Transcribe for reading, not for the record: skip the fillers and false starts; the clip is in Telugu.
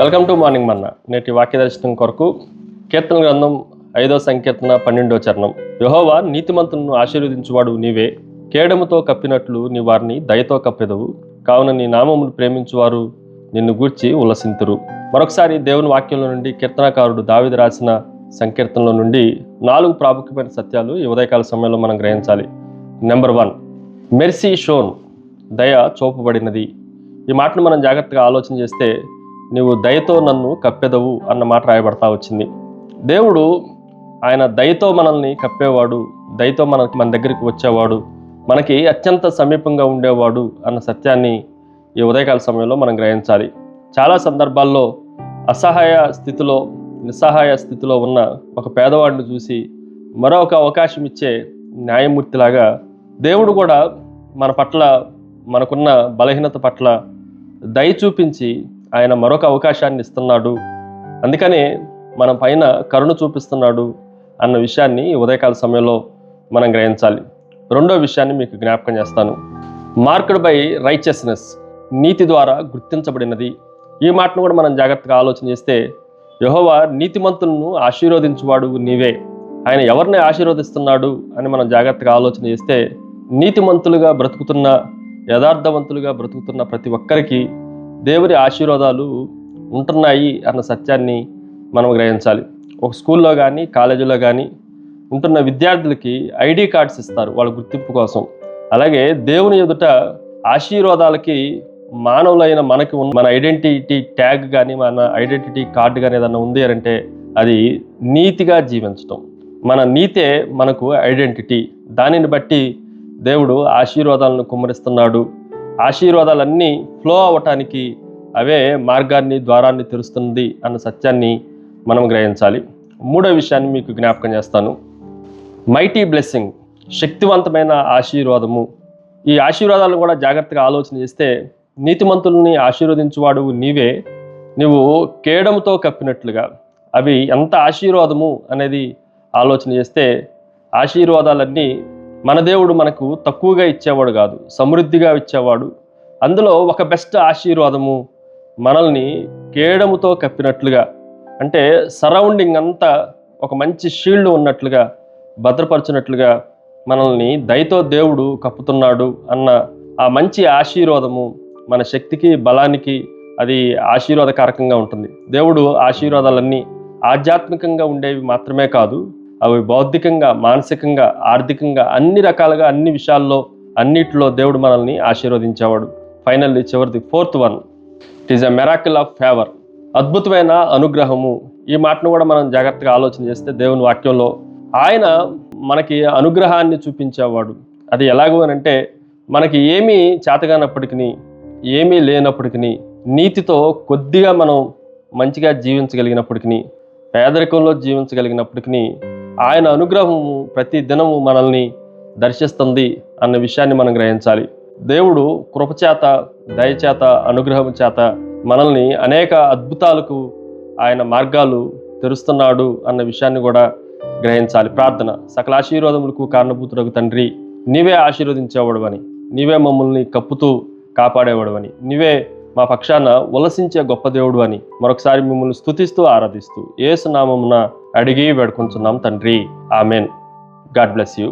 వెల్కమ్ టు మార్నింగ్ మన్నా. నేటి వాక్య దర్శనం కొరకు కీర్తన గ్రంథం 5వ సంకీర్తన 12వ చరణం. యెహోవా నీతిమంతులను ఆశీర్వదించువాడు నీవే, కేడముతో కప్పినట్లు నీ వారిని దయతో కప్పెదవు, కావున నీ నామమును ప్రేమించువారు నిన్ను గూర్చి ఉల్లసింతురు. మరొకసారి దేవుని వాక్యంలో నుండి కీర్తనాకారుడు దావీదు రాసిన సంకీర్తనలో నుండి 4 ప్రాముఖ్యమైన సత్యాలు ఈ ఉదయకాల సమయంలో మనం గ్రహించాలి. నెంబర్ 1, మెర్సీ షోన్, దయ చూపబడినది. ఈ మాటను మనం జాగ్రత్తగా ఆలోచన చేస్తే నీవు దయతో నన్ను కప్పెదవు అన్న మాట రాయబడతా వచ్చింది. దేవుడు ఆయన దయతో మనల్ని కప్పేవాడు, దయతో మన దగ్గరికి వచ్చేవాడు, మనకి అత్యంత సమీపంగా ఉండేవాడు అన్న సత్యాన్ని ఈ ఉదయకాల సమయంలో మనం గ్రహించాలి. చాలా సందర్భాల్లో అసహాయ స్థితిలో, నిస్సహాయ స్థితిలో ఉన్న ఒక పేదవాడిని చూసి మరొక అవకాశం ఇచ్చే న్యాయమూర్తిలాగా దేవుడు కూడా మన పట్ల, మనకున్న బలహీనత పట్ల దయ చూపించి ఆయన మరొక అవకాశాన్ని ఇస్తున్నాడు, అందుకనే మన పైన కరుణ చూపిస్తున్నాడు అన్న విషయాన్ని ఈ ఉదయకాల సమయంలో మనం గ్రహించాలి. రెండో విషయాన్ని మీకు జ్ఞాపకం చేస్తాను. మార్క్డ్ బై రైచియస్నెస్, నీతి ద్వారా గుర్తించబడినది. ఈ మాటను కూడా మనం జాగ్రత్తగా ఆలోచన చేస్తే యెహోవా నీతిమంతులను ఆశీర్వదించువాడు నీవే. ఆయన ఎవరిని ఆశీర్వదిస్తున్నాడు అని మనం జాగ్రత్తగా ఆలోచన చేస్తే నీతిమంతులుగా బ్రతుకుతున్న, యథార్థవంతులుగా బ్రతుకుతున్న ప్రతి ఒక్కరికి దేవుని ఆశీర్వాదాలు ఉంటున్నాయి అన్న సత్యాన్ని మనం గ్రహించాలి. ఒక స్కూల్లో కానీ కాలేజీలో కానీ ఉంటున్న విద్యార్థులకి ఐడి కార్డ్స్ ఇస్తారు వాళ్ళ గుర్తింపు కోసం. అలాగే దేవుని ఎదుట ఆశీర్వాదాలకి మానవులైన మనకి మన ఐడెంటిటీ ట్యాగ్ కానీ, మన ఐడెంటిటీ కార్డు కానీ ఏదన్నా ఉంది అంటే అది నీతిగా జీవించటం. మన నీతే మనకు ఐడెంటిటీ. దానిని బట్టి దేవుడు ఆశీర్వాదాలను కుమ్మరిస్తున్నాడు. ఆశీర్వాదాలన్నీ ఫ్లో అవ్వటానికి అవే మార్గాన్ని, ద్వారాన్ని తెరుస్తుంది అన్న సత్యాన్ని మనం గ్రహించాలి. మూడో విషయాన్ని మీకు జ్ఞాపకం చేస్తాను. మైటీ బ్లెస్సింగ్, శక్తివంతమైన ఆశీర్వాదము. ఈ ఆశీర్వాదాలను కూడా జాగ్రత్తగా ఆలోచన చేస్తే నీతిమంతుల్ని ఆశీర్వదించువాడు నీవే, నువ్వు కేడముతో కప్పినట్లుగా. అవి ఎంత ఆశీర్వాదము అనేది ఆలోచన చేస్తే ఆశీర్వాదాలన్నీ మన దేవుడు మనకు తక్కువగా ఇచ్చేవాడు కాదు, సమృద్ధిగా ఇచ్చేవాడు. అందులో ఒక బెస్ట్ ఆశీర్వాదము మనల్ని కేడముతో కప్పినట్లుగా, అంటే సరౌండింగ్ అంతా ఒక మంచి షీల్డ్ ఉన్నట్లుగా, భద్రపరచినట్లుగా మనల్ని దయతో దేవుడు కప్పుతున్నాడు అన్న ఆ మంచి ఆశీర్వాదము మన శక్తికి, బలానికి అది ఆశీర్వాదకారకంగా ఉంటుంది. దేవుడు ఆశీర్వాదాలన్నీ ఆధ్యాత్మికంగా ఉండేవి మాత్రమే కాదు, అవి బౌద్ధికంగా, మానసికంగా, ఆర్థికంగా, అన్ని రకాలుగా, అన్ని విషయాల్లో, అన్నిటిలో దేవుడు మనల్ని ఆశీర్వదించేవాడు. ఫైనల్లీ చివరిది 4th one, it is a miracle of favour, అద్భుతమైన అనుగ్రహము. ఈ మాటను కూడా మనం జాగ్రత్తగా ఆలోచన చేస్తే దేవుని వాక్యంలో ఆయన మనకి అనుగ్రహాన్ని చూపించేవాడు. అది ఎలాగో అంటే మనకి ఏమీ చేతగానప్పటికీ, ఏమీ లేనప్పటికీ, నీతితో కొద్దిగా మనం మంచిగా జీవించగలిగినప్పటికీ, పేదరికంలో జీవించగలిగినప్పటికీ ఆయన అనుగ్రహము ప్రతి దినము మనల్ని దర్శిస్తుంది అన్న విషయాన్ని మనం గ్రహించాలి. దేవుడు కృపచేత, దయచేత, అనుగ్రహం చేత మనల్ని అనేక అద్భుతాలకు ఆయన మార్గాలు తెరుస్తున్నాడు అన్న విషయాన్ని కూడా గ్రహించాలి. ప్రార్థన. సకల ఆశీర్వాదములకు కారణభూతుడగు తండ్రి, నీవే ఆశీర్వదించేవాడు అని, నీవే మమ్మల్ని కప్పుతూ కాపాడేవాడు అని, నీవే మా పక్షాన ఉల్లసించే గొప్ప దేవుడు అని మరొకసారి మిమ్మల్ని స్తుతిస్తూ ఆరాధిస్తూ యేసు నామమున అడిగి వేడుకొంచున్నాం తండ్రి. ఆమెన్. God bless you.